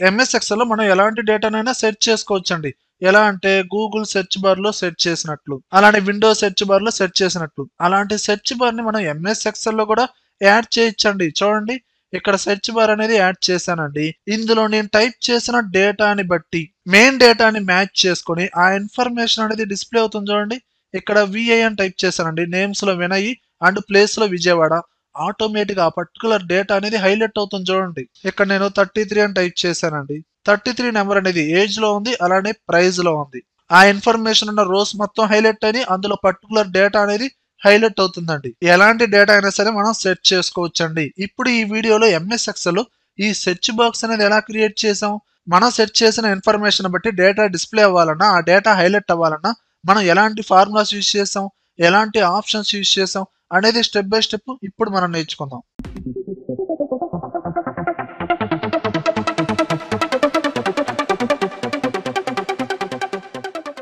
MS Excel లో మనం ఎలాంటి డేటానైనా సెర్చ్ చేసుకోవచ్చండి. ఎలా అంటే గూగుల్ సెర్చ్ బార్ లో సెర్చ్ చేసినట్లు, అలానే విండోస్ సెర్చ్ బార్ లో సెర్చ్ చేసినట్లు, అలాంటి సెర్చ్ బార్ ని మనం ఎంఎస్ ఎక్సెల్ లో కూడా యాడ్ చేయొచ్చండి. చూడండి, ఇక్కడ సెర్చ్ బార్ అనేది యాడ్ చేశానండి. ఇందులో నేను టైప్ చేసిన డేటాని బట్టి మెయిన్ డేటాని మ్యాచ్ చేసుకొని ఆ ఇన్ఫర్మేషన్ అనేది డిస్ప్లే అవుతుంది. చూడండి, ఇక్కడ విఐ అని టైప్ చేశానండి, నేమ్స్ లో వినయ్ అండ్ ప్లేస్ లో విజయవాడ. ఆటోమేటిక్ ఆ పర్టికులర్ డేటా అనేది హైలైట్ అవుతుంది. చూడండి, ఇక్కడ నేను 33 అని టైప్ చేశానండి. 33 నెంబర్ అనేది ఏజ్ లో ఉంది, అలానే ప్రైజ్ లో ఉంది. ఆ ఇన్ఫర్మేషన్ ఉన్న రోస్ మొత్తం హైలైట్ అని అందులో పర్టికులర్ డేటా అనేది హైలైట్ అవుతుందండి. ఎలాంటి డేటా అయినా సరే మనం సెర్చ్ చేసుకోవచ్చండి. ఇప్పుడు ఈ వీడియోలో ఎంఎస్ ఎక్సెల్ ఈ సెర్చ్ బాక్స్ అనేది ఎలా క్రియేట్ చేసాం, మనం సెర్చ్ చేసిన ఇన్ఫర్మేషన్ బట్టి డేటా డిస్ప్లే అవ్వాలన్నా, ఆ డేటా హైలైట్ అవ్వాలన్నా మనం ఎలాంటి ఫార్ములాస్ యూజ్ చేసాం, ఎలాంటి ఆప్షన్స్ యూజ్ చేసాం అనేది స్టెప్ బై స్టెప్ ఇప్పుడు మనం నేర్చుకుందాం.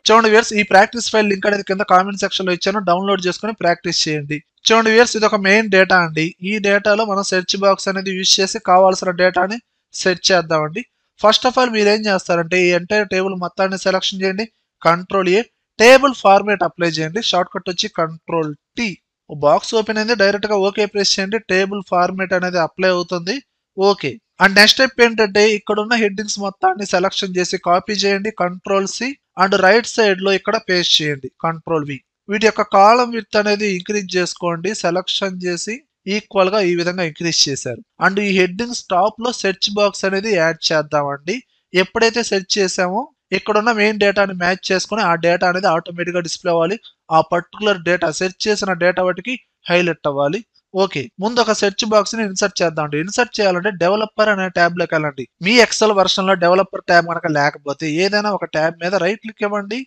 చూడండి వ్యూయర్స్, ఈ ప్రాక్టీస్ ఫైల్ లింక్ అనేది కింద కామెంట్ సెక్షన్ లో ఇచ్చాను, డౌన్లోడ్ చేసుకుని ప్రాక్టీస్ చేయండి. చూడండి వ్యూయర్స్, ఇది ఒక మెయిన్ డేటా అండి. ఈ డేటాలో మనం సెర్చ్ బాక్స్ అనేది యూజ్ చేసి కావాల్సిన డేటాని సెర్చ్ చేద్దామండి. ఫస్ట్ ఆఫ్ ఆల్ మీరు ఏం చేస్తారంటే ఈ ఎంటైర్ టేబుల్ మొత్తాన్ని సెలెక్షన్ చేయండి, control A, table format apply చేయండి, షార్ట్ కట్ వచ్చి కంట్రోల్ టీ. బాక్స్ ఓపెన్ అయింది, డైరెక్ట్ గా ఓకే ప్రెస్ చేయండి, టేబుల్ ఫార్మేట్ అనేది అప్లై అవుతుంది. ఓకే. అండ్ నెక్స్ట్ స్టెప్ ఏంటంటే ఇక్కడ ఉన్న హెడ్డింగ్స్ మొత్తాన్ని సెలెక్షన్ చేసి కాపీ చేయండి, control C, and right side లో ఇక్కడ పేస్ట్ చేయండి, కంట్రోల్ వి. వీటి యొక్క కాలం విడ్త్ అనేది ఇంక్రీజ్ చేసుకోండి, సెలెక్షన్ చేసి ఈక్వల్ గా ఈ విధంగా ఇంక్రీజ్ చేశారు. అండ్ ఈ హెడ్డింగ్స్ టాప్ లో సెర్చ్ బాక్స్ అనేది యాడ్ చేద్దామండి. ఎప్పుడైతే సెర్చ్ చేసామో ఇక్కడ ఉన్న మెయిన్ డేటాని మ్యాచ్ చేసుకుని ఆ డేటా అనేది ఆటోమేటిక్ గా డిస్ప్లే అవ్వాలి. ఆ పర్టికులర్ డేటా సెర్చ్ చేసిన డేటా వాటికి హైలైట్ అవ్వాలి. ఓకే, ముందు ఒక సెర్చ్ బాక్స్ ని ఇన్సర్ట్ చేద్దాం. ఇన్సర్ట్ చేయాలంటే డెవలపర్ అనే ట్యాబ్ లోకి వెళ్ళండి. మీ ఎక్సెల్ వర్షన్ లో డెవలపర్ ట్యాబ్ కనుక లేకపోతే ఏదైనా ఒక ట్యాబ్ మీద రైట్ క్లిక్ ఇవ్వండి,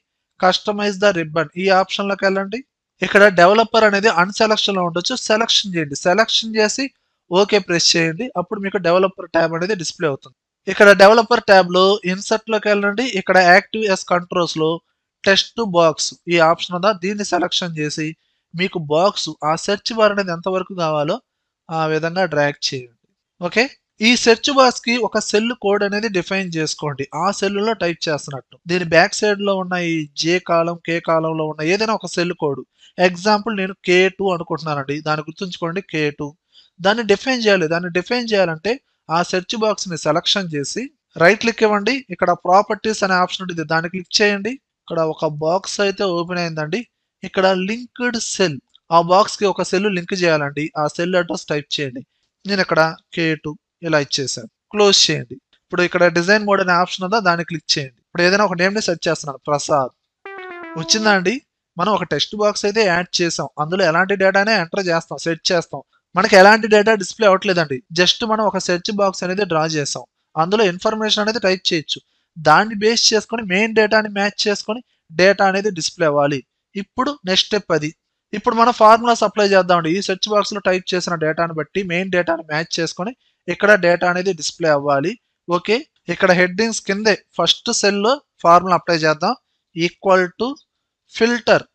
కస్టమైజ్ ద రిబ్బన్ ఈ ఆప్షన్ లోకి వెళ్ళండి. ఇక్కడ డెవలపర్ అనేది అన్సెలక్షన్ లో ఉండొచ్చు, సెలక్షన్ చేయండి. సెలక్షన్ చేసి ఓకే ప్రెస్ చేయండి, అప్పుడు మీకు డెవలపర్ ట్యాబ్ అనేది డిస్ప్లే అవుతుంది. ఇక్కడ డెవలపర్ ట్యాబ్ లో ఇన్సర్ట్ లోకి వెళ్ళండి. ఇక్కడ యాక్టివ్ ఎస్ కంట్రోల్స్ లో టెస్ట్ బాక్స్ ఈ ఆప్షన్ ఉందా, దీన్ని సెలక్షన్ చేసి మీకు బాక్స్ ఆ సెర్చ్ బార్ అనేది ఎంత వరకు కావాలో ఆ విధంగా డ్రాగ్ చేయండి. ఓకే, ఈ సెర్చ్ బాక్స్ కి ఒక సెల్ కోడ్ అనేది డిఫైన్ చేసుకోండి, ఆ సెల్ లో టైప్ చేస్తున్నట్టు. దీని బ్యాక్ సైడ్ లో ఉన్న ఈ జే కాలం, కే కాలం లో ఉన్న ఏదైనా ఒక సెల్ కోడ్. ఎగ్జాంపుల్ నేను K2 అనుకుంటున్నానండి, దాన్ని గుర్తుంచుకోండి, K2. దాన్ని డిఫైన్ చేయాలి. దాన్ని డిఫైన్ చేయాలంటే ఆ సెర్చ్ బాక్స్ ని సెలక్షన్ చేసి రైట్ క్లిక్ ఇవ్వండి. ఇక్కడ ప్రాపర్టీస్ అనే ఆప్షన్ ఉంటుంది, దాన్ని క్లిక్ చేయండి. ఇక్కడ ఒక బాక్స్ అయితే ఓపెన్ అయిందండి. ఇక్కడ లింక్డ్ సెల్, ఆ బాక్స్ కి ఒక సెల్ లింక్ చేయాలండి. ఆ సెల్ అడ్రస్ టైప్ చేయండి. నేను ఇక్కడ K2 ఇలా ఇచ్చేసాను, క్లోజ్ చేయండి. ఇప్పుడు ఇక్కడ డిజైన్ మోడ్ అనే ఆప్షన్ ఉందా, దాన్ని క్లిక్ చేయండి. ఇప్పుడు ఏదైనా ఒక నేమ్ ని సెర్చ్ చేస్తున్నాను, ప్రసాద్. వచ్చిందా అండి? మనం ఒక టెక్స్ట్ బాక్స్ అయితే యాడ్ చేసాం, అందులో ఎలాంటి డేటానే ఎంటర్ చేస్తాం, సెర్చ్ చేస్తాం. మనకి ఎలాంటి డేటా డిస్ప్లే అవ్వట్లేదండి, జస్ట్ మనం ఒక సెర్చ్ బాక్స్ అనేది డ్రా చేసాం, అందులో ఇన్ఫర్మేషన్ అనేది టైప్ చేయొచ్చు. దాన్ని బేస్ చేసుకొని మెయిన్ డేటాని మ్యాచ్ చేసుకొని డేటా అనేది డిస్ప్లే అవ్వాలి. ఇప్పుడు నెక్స్ట్ స్టెప్ అది. ఇప్పుడు మనం ఫార్ములాస్ అప్లై చేద్దామండి. ఈ సెర్చ్ బాక్స్ లో టైప్ చేసిన డేటాను బట్టి మెయిన్ డేటాని మ్యాచ్ చేసుకొని ఇక్కడ డేటా అనేది డిస్ప్లే అవ్వాలి. ఓకే, ఇక్కడ హెడ్డింగ్స్ కిందే ఫస్ట్ సెల్ లో ఫార్ములా అప్లై చేద్దాం. Equal to filter,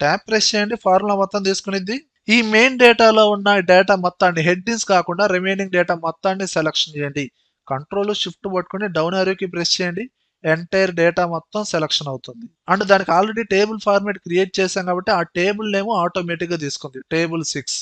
tap press చేయండి, ఫార్ములా మొత్తం తీసుకునిద్ది. ఈ మెయిన్ డేటాలో ఉన్న డేటా మొత్తాన్ని, హెడ్డింగ్స్ కాకుండా రిమైనింగ్ డేటా మొత్తాన్ని సెలక్షన్ చేయండి. కంట్రోల్ షిఫ్ట్ పట్టుకుని డౌన్ ఆరోకి ప్రెస్ చేయండి, ఎంటైర్ డేటా మొత్తం సెలక్షన్ అవుతుంది. అండ్ దానికి ఆల్రెడీ టేబుల్ ఫార్మేట్ క్రియేట్ చేశాం కాబట్టి ఆ టేబుల్ నేమ్ ఆటోమేటిక్ గా తీసుకుంది, టేబుల్ 6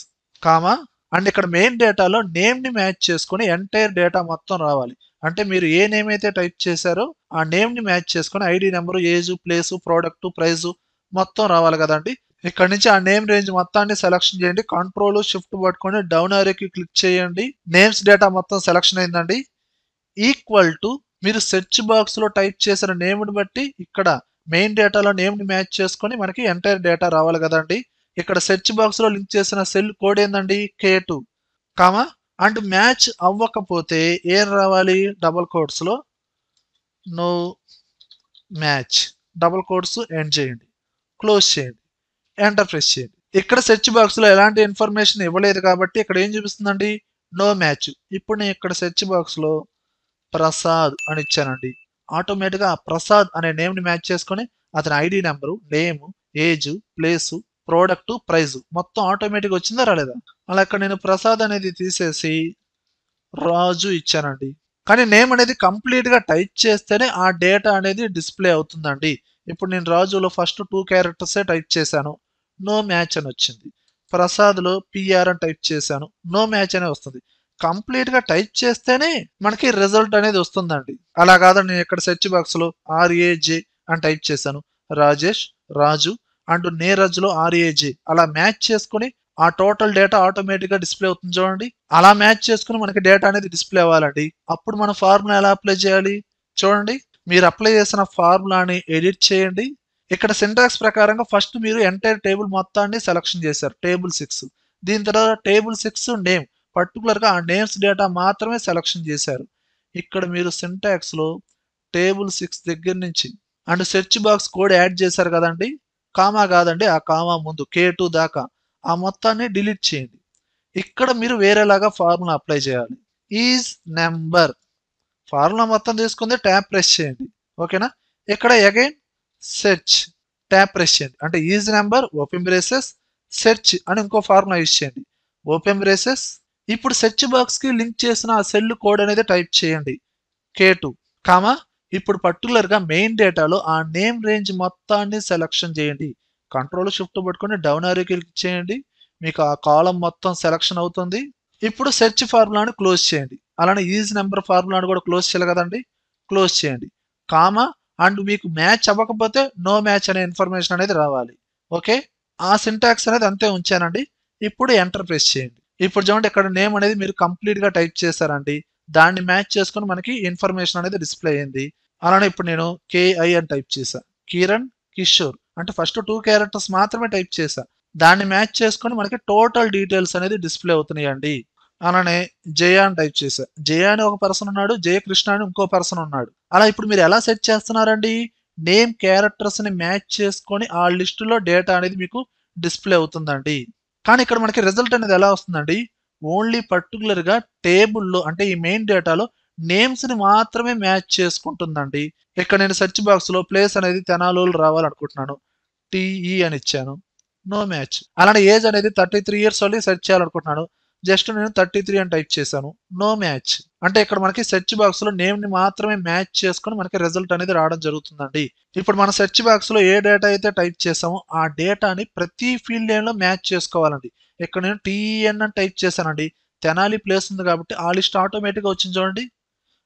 కామా. అండ్ ఇక్కడ మెయిన్ డేటాలో నేమ్ ని మ్యాచ్ చేసుకుని ఎంటైర్ డేటా మొత్తం రావాలి. అంటే మీరు ఏ నేమ్ అయితే టైప్ చేశారో ఆ నేమ్ ని మ్యాచ్ చేసుకుని ID number, age, place, product, price మొత్తం రావాలి కదండి. ఇక్కడ నుంచి ఆ నేమ్ రేంజ్ మొత్తాన్ని సెలక్షన్ చేయండి, కంట్రోల్ షిఫ్ట్ పట్టుకొని డౌన్ ఆరోకి క్లిక్ చేయండి. నేమ్స్ డేటా మొత్తం సెలక్షన్ అయిందండి. ఈక్వల్ టు మీరు సెర్చ్ బాక్స్ లో టైప్ చేసిన నేమ్ ని బట్టి ఇక్కడ మెయిన్ డేటాలో నేమ్ ని మ్యాచ్ చేసుకొని మనకి ఎంటైర్ డేటా రావాలి కదండి. ఇక్కడ సెర్చ్ బాక్స్ లో లింక్ చేసిన సెల్ కోడ్ ఏందండి, K2 కామా. అండ్ మ్యాచ్ అవ్వకపోతే ఏం రావాలి, డబుల్ కోట్స్ లో no match, double quotes end చేయండి, క్లోజ్ చేయండి, ఎంటర్ ప్రెస్ చేయండి. ఇక్కడ సెర్చ్ బాక్స్ లో ఎలాంటి ఇన్ఫర్మేషన్ ఇవ్వలేదు కాబట్టి ఇక్కడ ఏం చూపిస్తుందండి, నో మ్యాచ్. ఇప్పుడు నేను ఇక్కడ సెర్చ్ బాక్స్ లో ప్రసాద్ అని ఇచ్చానండి. ఆటోమేటిక్గా ప్రసాద్ అనే నేమ్ ని మ్యాచ్ చేసుకొని అతని ID number, name, age, place, product, price మొత్తం ఆటోమేటిక్ వచ్చిందా రాలేదా? అలా ఇక్కడ నేను ప్రసాద్ అనేది తీసేసి రాజు ఇచ్చానండి. కానీ నేమ్ అనేది కంప్లీట్గా టైప్ చేస్తేనే ఆ డేటా అనేది డిస్ప్లే అవుతుందండి. ఇప్పుడు నేను రాజులో ఫస్ట్ 2 క్యారెక్టర్సే టైప్ చేశాను, నో మ్యాచ్ అని వచ్చింది. ప్రసాద్లో పిఆర్ అని టైప్ చేశాను, నో మ్యాచ్ అనే వస్తుంది. కంప్లీట్గా టైప్ చేస్తేనే మనకి రిజల్ట్ అనేది వస్తుందండి. అలా కాదండి, నేను ఇక్కడ సెర్చ్ బాక్స్లో ఆర్ఏజే అని టైప్ చేశాను, రాజేష్, రాజు అండ్ నీరజ్లో ఆర్ఏజే అలా మ్యాచ్ చేసుకుని ఆ టోటల్ డేటా ఆటోమేటిక్గా డిస్ప్లే అవుతుంది చూడండి. అలా మ్యాచ్ చేసుకుని మనకి డేటా అనేది డిస్ప్లే అవ్వాలండి. అప్పుడు మన ఫార్ములా ఎలా అప్లై చేయాలి చూడండి. మీరు అప్లై చేసిన ఫార్ములాని ఎడిట్ చేయండి. ఇక్కడ సింటాక్స్ ప్రకారంగా ఫస్ట్ మీరు ఎంటైర్ టేబుల్ మొత్తాన్ని సెలక్షన్ చేశారు, టేబుల్ 6. దీని తర్వాత టేబుల్ 6 నేమ్, పర్టికులర్గా ఆ నేమ్స్ డేటా మాత్రమే సెలక్షన్ చేశారు. ఇక్కడ మీరు సింటాక్స్లో టేబుల్ 6 దగ్గర నుంచి and search box code add చేశారు కదండి, కామా కాదండి, ఆ కామా ముందు K2 దాకా ఆ మొత్తాన్ని డిలీట్ చేయండి. ఇక్కడ మీరు వేరేలాగా ఫార్ములా అప్లై చేయాలి. ఈజ్ నెంబర్ ఫార్ములా మొత్తం తీసుకుంది, ట్యాప్ ప్రెస్ చేయండి. ఓకేనా. ఇక్కడ అగైన్ సెర్చ్, ట్యాప్ ప్రెస్ చేయండి. అంటే is number open braces search అని ఇంకో ఫార్ములా యూజ్ చేయండి, ఓపెన్ బ్రేసెస్. ఇప్పుడు సెర్చ్ బాక్స్ కి లింక్ చేసిన ఆ సెల్ కోడ్ అనేది టైప్ చేయండి, K2 కామా. ఇప్పుడు పర్టికులర్గా మెయిన్ డేటాలో ఆ నేమ్ రేంజ్ మొత్తాన్ని సెలక్షన్ చేయండి. కంట్రోల్ షిఫ్ట్ పట్టుకొని డౌన్ ఆరో క్లిక్ చేయండి, మీకు ఆ కాలం మొత్తం సెలక్షన్ అవుతుంది. ఇప్పుడు సెర్చ్ ఫార్ములాని క్లోజ్ చేయండి. అలానే ఈజ్ నెంబర్ ఫార్ములాని కూడా క్లోజ్ చేయాలి కదండి, క్లోజ్ చేయండి. కామా అండ్ మీకు మ్యాచ్ అవ్వకపోతే నో మ్యాచ్ అనే ఇన్ఫర్మేషన్ అనేది రావాలి. ఓకే, ఆ సింటాక్స్ అనేది అంతే ఉంచానండి. ఇప్పుడు ఎంటర్ ప్రెస్ చేయండి. ఇప్పుడు చూడండి, ఇక్కడ నేమ్ అనేది మీరు కంప్లీట్గా టైప్ చేశారండి. దాన్ని మ్యాచ్ చేసుకొని మనకి ఇన్ఫర్మేషన్ అనేది డిస్ప్లే అయింది. అలానే ఇప్పుడు నేను KI అని టైప్ చేశాను, కిరణ్ కిషోర్ అంటే ఫస్ట్ 2 క్యారెక్టర్స్ మాత్రమే టైప్ చేశా. దాన్ని మ్యాచ్ చేసుకొని మనకి టోటల్ డీటెయిల్స్ అనేది డిస్ప్లే అవుతున్నాయండి. అలానే జయ అని టైప్ చేశా, జయ అని ఒక పర్సన్ ఉన్నాడు, జయకృష్ణ అని ఇంకో పర్సన్ ఉన్నాడు. అలా ఇప్పుడు మీరు ఎలా సెట్ చేస్తున్నారండి, నేమ్ క్యారెక్టర్స్ ని మ్యాచ్ చేసుకొని ఆ లిస్టులో డేటా అనేది మీకు డిస్ప్లే అవుతుందండి. కానీ ఇక్కడ మనకి రిజల్ట్ అనేది ఎలా వస్తుందండి, ఓన్లీ పర్టికులర్గా టేబుల్లో అంటే ఈ మెయిన్ డేటాలో నేమ్స్ ని మాత్రమే మ్యాచ్ చేసుకుంటుందండి. ఇక్కడ నేను సెర్చ్ బాక్స్ లో ప్లేస్ అనేది తెనాలోలు రావాలనుకుంటున్నాను, TE అని ఇచ్చాను, నో మ్యాచ్. అలానే ఏజ్ అనేది 33 ఇయర్స్ ఓన్లీ సెర్చ్ చేయాలనుకుంటున్నాను, జస్ట్ నేను 33 అని టైప్ చేశాను, నో మ్యాచ్. అంటే ఇక్కడ మనకి సెర్చ్ బాక్స్ లో నేమ్ ని మాత్రమే మ్యాచ్ చేసుకొని మనకి రిజల్ట్ అనేది రావడం జరుగుతుందండి. ఇప్పుడు మన సెర్చ్ బాక్స్ లో ఏ డేటా అయితే టైప్ చేసామో ఆ డేటాని ప్రతి ఫీల్డ్ నేమ్ లో మ్యాచ్ చేసుకోవాలండి. ఇక్కడ నేను TEN అని టైప్ చేశానండి, తెనాలి ప్లేస్ ఉంది కాబట్టి ఆ లిస్ట్ ఆటోమేటిక్గా వచ్చింది చూడండి.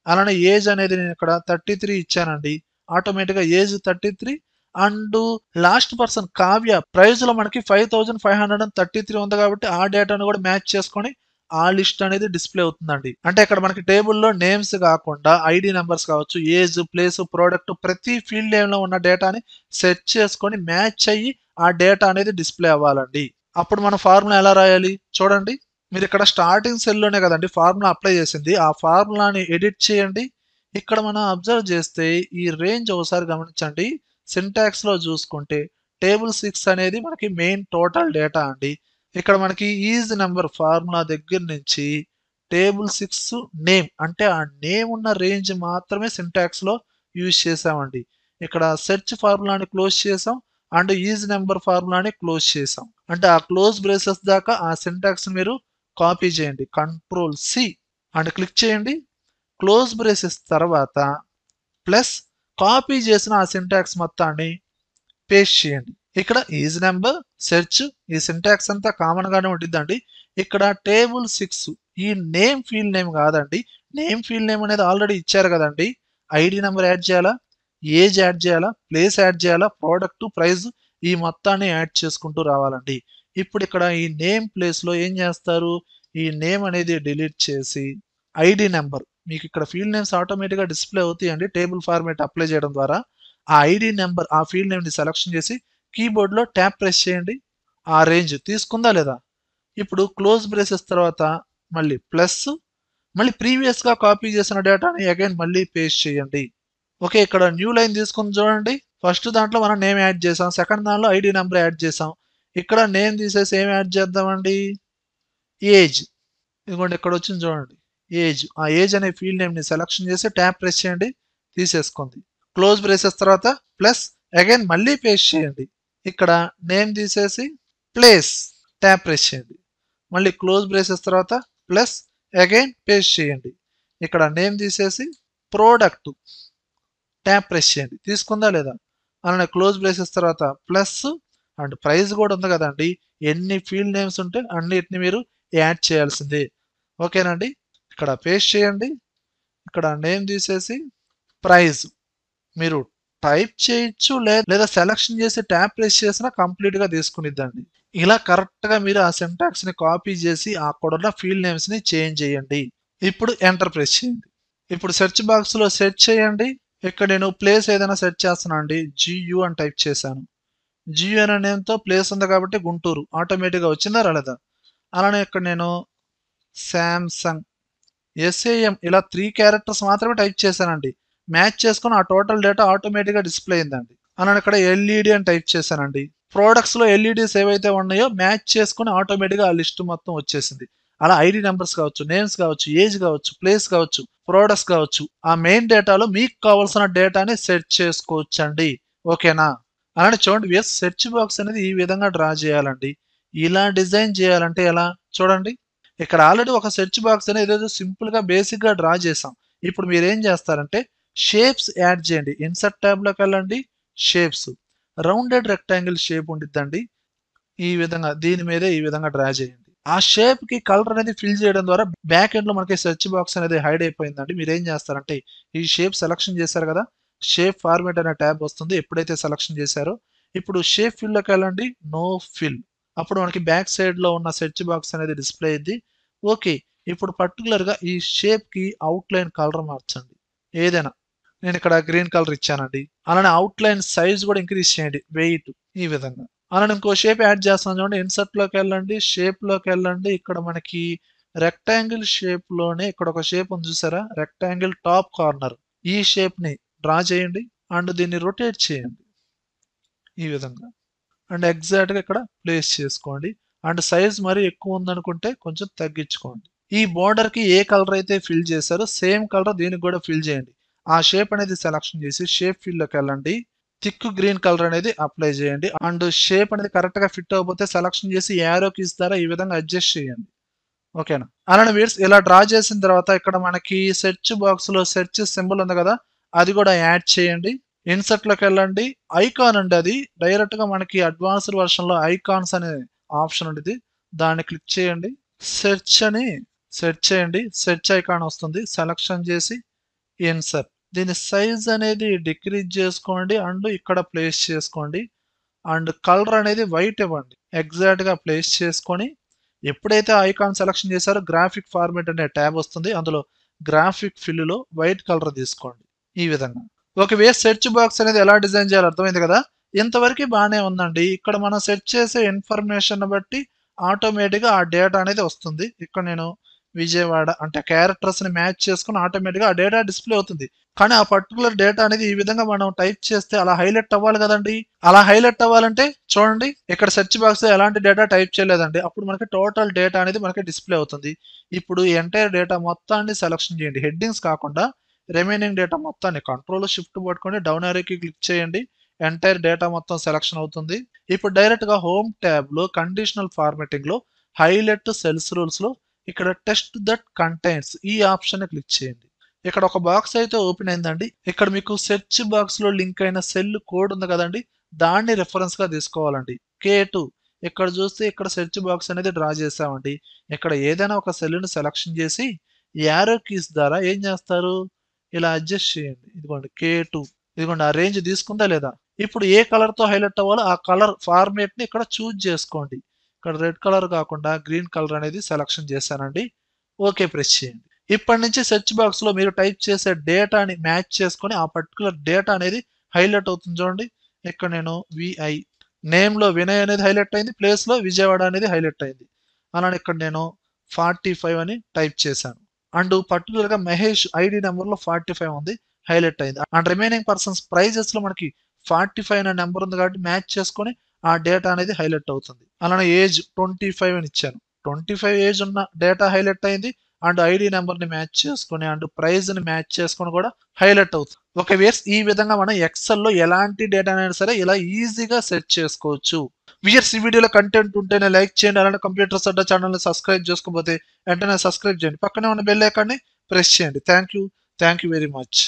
అలానే ఏజ్ అనేది నేను ఇక్కడ 33 ఇచ్చానండి, ఆటోమేటిక్గా age 33. And last person Kavya price లో మనకి 5533 ఉంది కాబట్టి ఆ డేటాను కూడా మ్యాచ్ చేసుకొని ఆ లిస్ట్ అనేది డిస్ప్లే అవుతుందండి. అంటే ఇక్కడ మనకి టేబుల్లో నేమ్స్ కాకుండా ఐడి నెంబర్స్ కావచ్చు, ఏజ్, ప్లేస్, ప్రోడక్ట్ ప్రతి ఫీల్డ్ నేమ్ లో ఉన్న డేటాని సెట్ చేసుకొని మ్యాచ్ అయ్యి ఆ డేటా అనేది డిస్ప్లే అవ్వాలండి. అప్పుడు మన ఫార్ములా ఎలా రాయాలి చూడండి. మీరు ఇక్కడ స్టార్టింగ్ సెల్లోనే కదండి ఫార్ములా అప్లై చేసింది, ఆ ఫార్ములాని ఎడిట్ చేయండి. ఇక్కడ మనం అబ్జర్వ్ చేస్తే ఈ రేంజ్ ఒకసారి గమనించండి. సింటాక్స్ లో చూసుకుంటే టేబుల్ 6 అనేది మనకి మెయిన్ టోటల్ డేటా అండి. ఇక్కడ మనకి ఈజ్ నెంబర్ ఫార్ములా దగ్గర నుంచి టేబుల్ 6 నేమ్ అంటే ఆ నేమ్ ఉన్న రేంజ్ మాత్రమే సింటాక్స్ లో యూజ్ చేసామండి. ఇక్కడ సెర్చ్ ఫార్ములాని క్లోజ్ చేసాం అండ్ ఈజ్ నెంబర్ ఫార్ములాని క్లోజ్ చేసాం. అంటే ఆ క్లోజ్ బ్రేసెస్ దాకా ఆ సింటాక్స్ మీరు కాపీ చేయండి, Ctrl+C అండ్ క్లిక్ చేయండి. క్లోజ్ బ్రేసెస్ తర్వాత ప్లస్ కాపీ చేసిన ఆ సింటాక్స్ మొత్తాన్ని పేస్ట్ చేయండి. ఇక్కడ ఈజ్ నెంబర్ సెర్చ్ ఈ సింటాక్స్ అంతా కామన్ గానే ఉంటుందండి. ఇక్కడ టేబుల్ 6 ఈ నేమ్ ఫీల్డ్ నేమ్ కాదండి, నేమ్ ఫీల్డ్ నేమ్ అనేది ఆల్రెడీ ఇచ్చారు కదండి. ఐడి నెంబర్ యాడ్ చేయాలా, ఏజ్ యాడ్ చేయాలా, ప్లేస్ యాడ్ చేయాలా, ప్రోడక్ట్, ప్రైస్ ఈ మొత్తాన్ని యాడ్ చేసుకుంటూ రావాలండి. ఇప్పుడు ఇక్కడ ఈ నేమ్ ప్లేస్ లో ఏం చేస్తారు, ఈ నేమ్ అనేది డిలీట్ చేసి ఐడి నెంబర్, మీకు ఇక్కడ ఫీల్డ్ నేమ్స్ ఆటోమేటిక్గా డిస్ప్లే అవుతాయండి టేబుల్ ఫార్మేట్ అప్లై చేయడం ద్వారా. ఆ ఐడి నెంబర్ ఆ ఫీల్డ్ నేమ్ని సెలెక్షన్ చేసి కీబోర్డ్లో ట్యాప్ ప్రెస్ చేయండి. ఆ రేంజ్ తీసుకుందా లేదా. ఇప్పుడు క్లోజ్ బ్రేసెస్ తర్వాత మళ్ళీ ప్లస్, మళ్ళీ ప్రీవియస్గా కాపీ చేసిన డేటాని అగైన్ మళ్ళీ పేస్ట్ చేయండి. ఓకే, ఇక్కడ న్యూ లైన్ తీసుకుని చూడండి. ఫస్ట్ దాంట్లో మనం నేమ్ యాడ్ చేసాం, సెకండ్ దాంట్లో ఐడి నెంబర్ యాడ్ చేసాం. ఇక్కడ నేమ్ తీసేసి ఏం యాడ్ చేద్దామండి, ఏజ్. ఇదిగోండి ఇక్కడ వచ్చింది చూడండి, ఏజ్. ఆ ఏజ్ అనే ఫీల్డ్ నేమ్ని సెలెక్షన్ చేసి ట్యాప్ ప్రెస్ చేయండి, తీసేసుకుంది. క్లోజ్ బ్రేసెస్ తర్వాత ప్లస్ అగైన్ మళ్ళీ పేస్ట్ చేయండి. ఇక్కడ నేమ్ తీసేసి ప్లేస్ ట్యాప్ ప్రెస్ చేయండి, మళ్ళీ క్లోజ్ బ్రేసెస్ తర్వాత ప్లస్ అగైన్ పేస్ట్ చేయండి. ఇక్కడ నేమ్ తీసేసి ప్రోడక్ట్ ట్యాప్ ప్రెస్ చేయండి. తీసుకుందా లేదా? అలానే క్లోజ్ బ్రేసెస్ తర్వాత ప్లస్ అండ్ ప్రైస్ కూడా ఉంది కదండి. ఎన్ని ఫీల్డ్ నేమ్స్ ఉంటే అన్నిటిని మీరు యాడ్ చేయాల్సిందే. ఓకేనండి. ఇక్కడ పేస్ట్ చేయండి. ఇక్కడ నేమ్ తీసేసి ప్రైస్ మీరు టైప్ చేయొచ్చు లేదా సెలక్షన్ చేసి ట్యాప్ ప్రెస్ చేసినా కంప్లీట్ గా తీసుకునిద్దండి. ఇలా కరెక్ట్ గా మీరు ఆ సింటాక్స్ ని కాపీ చేసి అక్కడున్న ఫీల్డ్ నేమ్స్ ని చేంజ్ చేయండి. ఇప్పుడు ఎంటర్ ప్రెస్ చేయండి. ఇప్పుడు సెర్చ్ బాక్స్ లో సెర్చ్ చేయండి. ఇక్కడ నేను ప్లేస్ ఏదైనా సెర్చ్ చేస్తున్నా అండి. జియు అని టైప్ చేశాను. జియు అనే నేమ్తో ప్లేస్ ఉంది కాబట్టి గుంటూరు ఆటోమేటిక్గా వచ్చిందా రాలేదా? అలానే ఇక్కడ నేను శాంసంగ్ ఎస్ఏఎం ఇలా 3 క్యారెక్టర్స్ మాత్రమే టైప్ చేశానండి. మ్యాచ్ చేసుకుని ఆ టోటల్ డేటా ఆటోమేటిక్గా డిస్ప్లే అయిందండి. అలానే ఇక్కడ ఎల్ఈడి అని టైప్ చేశానండి. ప్రోడక్ట్స్లో ఎల్ఈడీస్ ఏవైతే ఉన్నాయో మ్యాచ్ చేసుకుని ఆటోమేటిక్గా ఆ లిస్ట్ మొత్తం వచ్చేసింది. అలా ఐడి నెంబర్స్ కావచ్చు, నేమ్స్ కావచ్చు, ఏజ్ కావచ్చు, ప్లేస్ కావచ్చు, ప్రోడక్ట్స్ కావచ్చు, ఆ మెయిన్ డేటాలో మీకు కావాల్సిన డేటాని సెర్చ్ చేసుకోవచ్చు అండి. ఓకేనా? అలానే చూడండి వ్యూయర్స్, సెర్చ్ బాక్స్ అనేది ఈ విధంగా డ్రా చేయాలండి. ఇలా డిజైన్ చేయాలంటే ఎలా చూడండి. ఇక్కడ ఆల్రెడీ ఒక సెర్చ్ బాక్స్ అనేది ఏదో సింపుల్ గా బేసిక్ గా డ్రా చేసాం. ఇప్పుడు మీరు ఏం చేస్తారంటే షేప్స్ యాడ్ చేయండి. ఇన్సర్ట్ ట్యాబ్ లోకి వెళ్ళండి. షేప్స్ రౌండెడ్ రెక్టాంగిల్ షేప్ ఉండిద్దండి. ఈ విధంగా దీని మీదే ఈ విధంగా డ్రా చేయండి. ఆ షేప్ కి కలర్ అనేది ఫిల్ చేయడం ద్వారా బ్యాక్ ఎండ్ లో మనకి సెర్చ్ బాక్స్ అనేది హైడ్ అయిపోయిందండి. మీరు ఏం చేస్తారంటే ఈ షేప్ సెలక్షన్ చేశారు కదా, షేప్ ఫార్మేట్ అనే ట్యాబ్ వస్తుంది. ఎప్పుడైతే సెలక్షన్ చేశారో ఇప్పుడు షేప్ ఫిల్ లోకి వెళ్ళండి. No fill. అప్పుడు మనకి బ్యాక్ సైడ్ లో ఉన్న సెర్చ్ బాక్స్ అనేది డిస్ప్లే అయింది. ఓకే. ఇప్పుడు పర్టికులర్ గా ఈ షేప్ కి అవుట్ లైన్ కలర్ మార్చండి. ఏదైనా నేను ఇక్కడ గ్రీన్ కలర్ ఇచ్చానండి. అలానే అవుట్ లైన్ సైజ్ కూడా ఇంక్రీజ్ చేయండి. వెయిట్ ఈ విధంగా. అలానే ఇంకో షేప్ యాడ్ చేస్తాను చూడండి. ఇన్సర్ట్ లోకి వెళ్ళండి. షేప్ లోకి వెళ్ళండి. ఇక్కడ మనకి రెక్టాంగిల్ షేప్ లోనే ఇక్కడ ఒక షేప్ ఉంది చూసారా, రెక్టాంగిల్ టాప్ కార్నర్. ఈ షేప్ ని డ్రా చేయండి అండ్ దీన్ని రొటేట్ చేయండి ఈ విధంగా. అండ్ ఎగ్జాక్ట్ గా ఇక్కడ ప్లేస్ చేసుకోండి. అండ్ సైజ్ మరి ఎక్కువ ఉందనుకుంటే కొంచెం తగ్గించుకోండి. ఈ బోర్డర్ కి ఏ కలర్ అయితే ఫిల్ చేశారో సేమ్ కలర్ దీనికి కూడా ఫిల్ చేయండి. ఆ షేప్ అనేది సెలక్షన్ చేసి షేప్ ఫిల్ లోకి వెళ్ళండి. థిక్ గ్రీన్ కలర్ అనేది అప్లై చేయండి. అండ్ షేప్ అనేది కరెక్ట్ గా ఫిట్ అవ్వకపోతే సెలక్షన్ చేసి యారో కీస్ ద్వారా ఈ విధంగా అడ్జస్ట్ చేయండి. ఓకేనా? అలానే వీడ్స్ ఇలా డ్రా చేసిన తర్వాత ఇక్కడ మనకి సెర్చ్ బాక్స్ లో సెర్చ్ సింబల్ ఉంది కదా, అది కూడా యాడ్ చేయండి. ఇన్సర్ట్ లోకి వెళ్ళండి. ఐకాన్ అండి, అది డైరెక్ట్ గా మనకి అడ్వాన్స్డ్ వర్షన్ లో ఐకాన్స్ అనే ఆప్షన్ ఉంటుంది. దాన్ని క్లిక్ చేయండి. సెర్చ్ అని సెర్చ్ చేయండి. సెర్చ్ ఐకాన్ వస్తుంది. సెలక్షన్ చేసి ఇన్సర్ట్. దీని సైజ్ అనేది డిక్రీజ్ చేసుకోండి అండ్ ఇక్కడ ప్లేస్ చేసుకోండి. అండ్ కలర్ అనేది వైట్ ఇవ్వండి. ఎగ్జాక్ట్ గా ప్లేస్ చేసుకొని ఎప్పుడైతే ఐకాన్ సెలక్షన్ చేశారో గ్రాఫిక్ ఫార్మేట్ అనే ట్యాబ్ వస్తుంది. అందులో గ్రాఫిక్ ఫిల్ లో వైట్ కలర్ తీసుకోండి ఈ విధంగా. ఒకవే సెర్చ్ బాక్స్ అనేది ఎలా డిజైన్ చేయాలో అర్థమైంది కదా. ఇంతవరకు బాగానే ఉందండి. ఇక్కడ మనం సెర్చ్ చేసే ఇన్ఫర్మేషన్ బట్టి ఆటోమేటిక్గా ఆ డేటా అనేది వస్తుంది. ఇక్కడ నేను విజయవాడ అంటే క్యారెక్టర్స్ ని మ్యాచ్ చేసుకుని ఆటోమేటిక్గా ఆ డేటా డిస్ప్లే అవుతుంది. కానీ ఆ పర్టికులర్ డేటా అనేది ఈ విధంగా మనం టైప్ చేస్తే అలా హైలైట్ అవ్వాలి కదండి. అలా హైలైట్ అవ్వాలంటే చూడండి, ఇక్కడ సెర్చ్ బాక్స్ లో ఎలాంటి డేటా టైప్ చేయలేదండి. అప్పుడు మనకి టోటల్ డేటా అనేది మనకి డిస్ప్లే అవుతుంది. ఇప్పుడు ఎంటైర్ డేటా మొత్తాన్ని సెలక్షన్ చేయండి. హెడ్డింగ్స్ కాకుండా రిమైనింగ్ డేటా మొత్తాన్ని కంట్రోల్ షిఫ్ట్ పట్టుకొని డౌన్ యారోకి క్లిక్ చేయండి. ఎంటైర్ డేటా మొత్తం సెలక్షన్ అవుతుంది. ఇప్పుడు డైరెక్ట్ గా హోమ్ ట్యాబ్ లో కండిషనల్ ఫార్మాటింగ్ లో హైలైట్ సెల్స్ రూల్స్ లో ఇక్కడ టెస్ట్ దట్ కంటైన్స్ ఈ ఆప్షన్ ని క్లిక్ చేయండి. ఇక్కడ ఒక బాక్స్ అయితే ఓపెన్ అయిందండి. ఇక్కడ మీకు సెర్చ్ బాక్స్ లో లింక్ అయిన సెల్ కోడ్ ఉంది కదండి, దాన్ని రెఫరెన్స్ గా తీసుకోవాలండి. K2 ఇక్కడ చూస్తే ఇక్కడ సెర్చ్ బాక్స్ అనేది డ్రా చేసామండి. ఇక్కడ ఏదైనా ఒక సెల్ ని సెలక్షన్ చేసి యారో కీస్ ద్వారా ఏం చేస్తారు, ఇలా అడ్జస్ట్ చేయండి. ఇదిగోండి K2, ఇదిగోండి ఆ రేంజ్ తీసుకుందా లేదా. ఇప్పుడు ఏ కలర్ తో హైలైట్ అవ్వాలో ఆ కలర్ ఫార్మేట్ ని ఇక్కడ చూజ్ చేసుకోండి. ఇక్కడ రెడ్ కలర్ కాకుండా గ్రీన్ కలర్ అనేది సెలక్షన్ చేశానండి. ఓకే ప్రెస్ చేయండి. ఇప్పటి నుంచి సెర్చ్ బాక్స్ లో మీరు టైప్ చేసే డేటాని మ్యాచ్ చేసుకొని ఆ పర్టికులర్ డేటా అనేది హైలైట్ అవుతుంది చూడండి. ఇక్కడ నేను విఐ నేమ్ లో వినయ్ అనేది హైలైట్ అయింది. ప్లేస్ లో విజయవాడ అనేది హైలైట్ అయింది. అలానే ఇక్కడ నేను 45 అని టైప్ చేశాను. అండ్ పర్టికులర్ గా మహేష్ ఐడి నెంబర్ లో 45 ఉంది, హైలైట్ అయింది. అండ్ రిమైనింగ్ పర్సన్స్ ప్రైజెస్ లో మనకి 45 అనే నెంబర్ ఉంది కాబట్టి మ్యాచ్ చేసుకొని ఆ డేటా అనేది హైలైట్ అవుతుంది. అలానే ఏజ్ 25 అని ఇచ్చాను. 25 ఏజ్ ఉన్న డేటా హైలైట్ అయింది. అండ్ ఐడి నెంబర్ ని మ్యాచ్ చేసుకొని అండ్ ప్రైజ్ ని మ్యాచ్ చేసుకొని కూడా హైలైట్ అవుతుంది. ఓకే వ్యూయర్స్, ఈ విధంగా మనం ఎక్సెల్ లో ఎలాంటి డేటా అయినా సరే ఇలా ఈజీగా సెర్చ్ చేసుకోవచ్చు. వ్యూయర్స్, ఈ వీడియోలో కంటెంట్ ఉంటేనే లైక్ చేయండి. అలానే కంప్యూటర్స్ అడ్డా ఛానల్ ని సబ్స్క్రైబ్ చేసుకోకపోతే వెంటనే సబ్స్క్రైబ్ చేయండి. పక్కనే ఉన్న బెల్ ఐకాన్ ని ప్రెస్ చేయండి. Thank you very much.